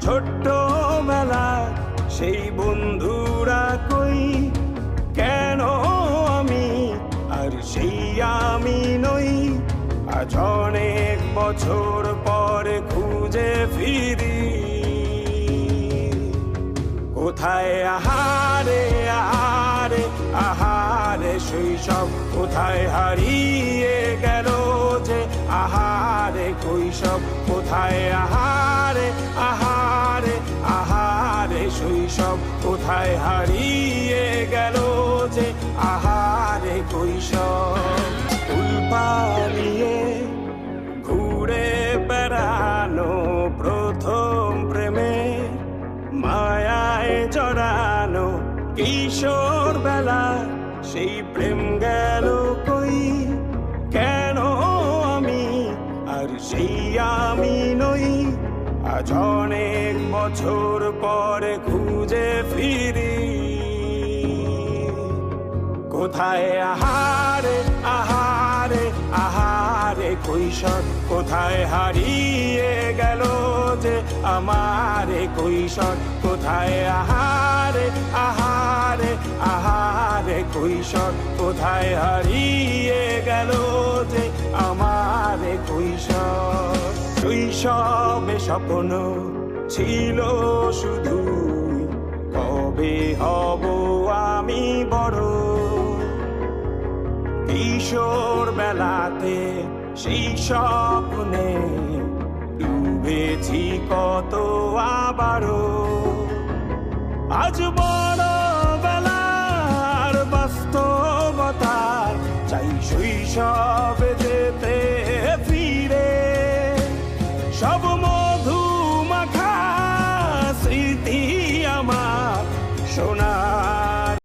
ছোট্টবেলার সেই বন্ধুরা কই, কেন আমি আর সেই আমি নই। আজ অনেক বছর পরে খুঁজে ফিরি, কোথায় আহারে আহারে আহারে শৈশব, কোথায় হারিয়ে গেল যে আহারে কৈশব। কোথায় আহারে আহারে আহারে শৈশব, কোথায় হারিয়ে গেল যে আহারে কৈশব। ফুল পালিয়ে ঘুরে বেড়ানো প্রথম প্রেমে, মায়ায় জড়ানো কিশোর বেলা সেই প্রেম গেল কই, কেন আমি আর সেই আমি নই। আজ অনেক বছর পরে খুঁজে ফিরি, কোথায় আহারে আহারে আহারে কৈশোর, কোথায় হারিয়ে গেল যে আমারে কৈশোর। কোথায় আহারে আহারে আহারে কৈশোর, কোথায় হারিয়ে গেল যে আমারে কৈশোর। শৈশবে স্বপ্ন ছিল শুধু, কবে হব আমি বড়। কিশোর বেলাতে সেই স্বপ্নে ডুবেছি কত আবারও। আজ বড় বেলার বাস্তবতার চাই শৈশবে যেতে ফিরে। সব মধু মাখা স্মৃতি আমার সোনা